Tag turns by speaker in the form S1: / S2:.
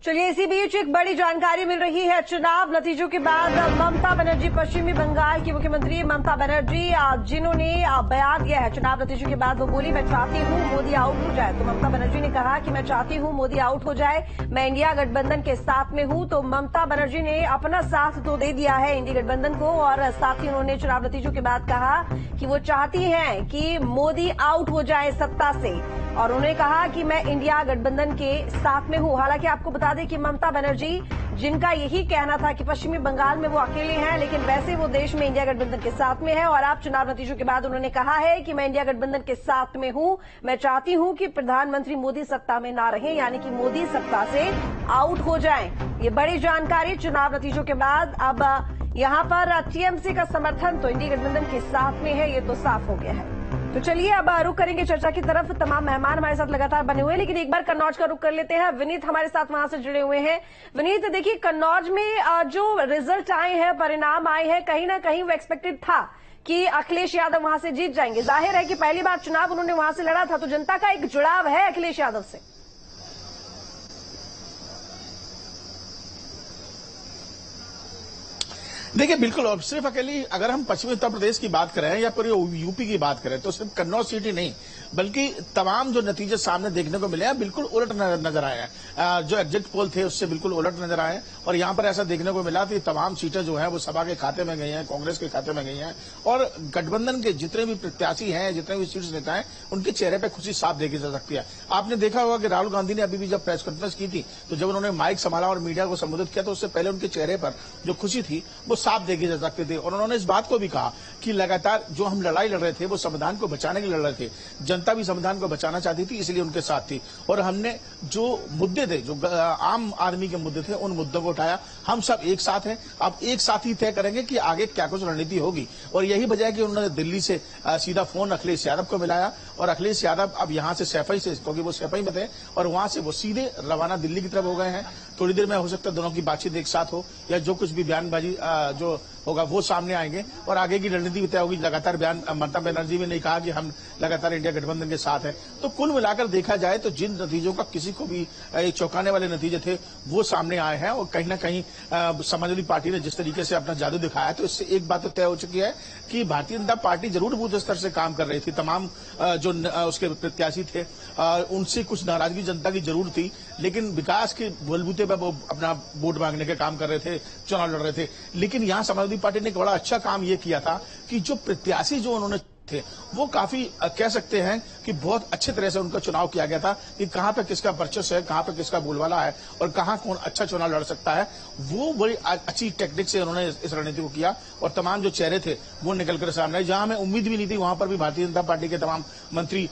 S1: चलिए, इसी बीच एक बड़ी जानकारी मिल रही है। चुनाव नतीजों के बाद ममता बनर्जी, पश्चिमी बंगाल की मुख्यमंत्री ममता बनर्जी, जिन्होंने बयान दिया है चुनाव नतीजों के बाद, वो बोली मैं चाहती हूं मोदी आउट हो जाए। तो ममता बनर्जी ने कहा कि मैं चाहती हूं मोदी आउट हो जाए, मैं इंडिया गठबंधन के साथ में हूं। तो ममता बनर्जी ने अपना साथ तो दे दिया है इंडिया गठबंधन को, और साथ ही उन्होंने चुनाव नतीजों के बाद कहा कि वो चाहती हैं कि मोदी आउट हो जाए सत्ता से, और उन्होंने कहा कि मैं इंडिया गठबंधन के साथ में हूं। हालांकि आपको बता दें कि ममता बनर्जी, जिनका यही कहना था कि पश्चिमी बंगाल में वो अकेले हैं, लेकिन वैसे वो देश में इंडिया गठबंधन के साथ में है। और आप चुनाव नतीजों के बाद उन्होंने कहा है कि मैं इंडिया गठबंधन के साथ में हूं, मैं चाहती हूं कि प्रधानमंत्री मोदी सत्ता में ना रहे, यानी कि मोदी सत्ता से आउट हो जाएं। ये बड़ी जानकारी चुनाव नतीजों के बाद। अब यहां पर टीएमसी का समर्थन तो इंडिया गठबंधन के साथ में है, ये तो साफ हो गया है। तो चलिए अब रुक करेंगे चर्चा की तरफ। तमाम मेहमान हमारे साथ लगातार बने हुए हैं, लेकिन एक बार कन्नौज का रुख कर लेते हैं। विनीत हमारे साथ वहां से जुड़े हुए हैं। विनीत, देखिए, कन्नौज में जो रिजल्ट आए हैं, परिणाम आए हैं, कहीं ना कहीं वो एक्सपेक्टेड था कि अखिलेश यादव वहां से जीत जाएंगे। जाहिर है कि पहली बार चुनाव उन्होंने वहां से लड़ा था, तो जनता का एक जुड़ाव है अखिलेश यादव से।
S2: देखिए, बिल्कुल। और सिर्फ अकेली अगर हम पश्चिमी उत्तर प्रदेश की बात करें या पूरे यूपी की बात करें, तो सिर्फ कन्नौज सीट ही नहीं, बल्कि तमाम जो नतीजे सामने देखने को मिले हैं, बिल्कुल उलट नजर आए हैं। जो एग्जिट पोल थे उससे बिल्कुल उलट नजर आए। और यहां पर ऐसा देखने को मिला कि तमाम सीटें जो है वो सपा के खाते में गई हैं, कांग्रेस के खाते में गई हैं, और गठबंधन के जितने भी प्रत्याशी हैं, जितने भी सीट्स नेता हैं, उनके चेहरे पर खुशी साफ देखी जा सकती है। आपने देखा होगा कि राहुल गांधी ने अभी भी जब प्रेस कॉन्फ्रेंस की थी, तो जब उन्होंने माइक संभाला और मीडिया को संबोधित किया, तो उससे पहले उनके चेहरे पर जो खुशी थी वो साफ देखी जा सकती थी। और उन्होंने इस बात को भी कहा कि लगातार जो हम लड़ाई लड़ रहे थे वो संविधान को बचाने के लिए लड़ रहे थे, जनता भी संविधान को बचाना चाहती थी, इसलिए उनके साथ थी। और हमने जो मुद्दे थे, जो आम आदमी के मुद्दे थे, उन मुद्दों को उठाया। हम सब एक साथ हैं, अब एक साथ ही तय करेंगे कि आगे क्या कुछ रणनीति होगी। और यही वजह है कि उन्होंने दिल्ली से सीधा फोन अखिलेश यादव को मिलाया, और अखिलेश यादव अब यहां से सैफई से, क्योंकि वो सैफई में थे, और वहां से वो सीधे रवाना दिल्ली की तरफ हो गए हैं। थोड़ी देर में हो सकता है दोनों की बातचीत एक साथ हो, या जो कुछ भी बयानबाजी जो होगा वो सामने आएंगे, और आगे की रणनीति भी तय होगी। लगातार बयान ममता बनर्जी ने कहा कि हम लगातार इंडिया गठबंधन के साथ हैं। तो कुल मिलाकर देखा जाए तो जिन नतीजों का किसी को भी चौंकाने वाले नतीजे थे वो सामने आए हैं। और कहीं ना कहीं समाजवादी पार्टी ने जिस तरीके से अपना जादू दिखाया, तो इससे एक बात तो तय हो चुकी है कि भारतीय जनता पार्टी जरूर बूथ स्तर से काम कर रही थी। तमाम जो उसके प्रत्याशी थे, उनसे कुछ नाराजगी जनता की जरूर थी, लेकिन विकास के बलबूते पर वो अपना वोट मांगने के काम कर रहे थे, चुनाव लड़ रहे थे। लेकिन यहां समाजवादी पार्टी ने एक बड़ा अच्छा काम ये किया था कि जो प्रत्याशी जो उन्होंने थे, वो काफी कह सकते हैं कि बहुत अच्छे तरह से उनका चुनाव किया गया था कि कहां पे किसका वर्चस्व है, कहां पे किसका बोलबाला है, और कहां कौन अच्छा चुनाव लड़ सकता है। वो बड़ी अच्छी टेक्निक से उन्होंने इस रणनीति को किया, और तमाम जो चेहरे थे वो निकलकर सामने आए। जहां हमें उम्मीद भी नहीं थी, वहां पर भी भारतीय जनता पार्टी के तमाम मंत्री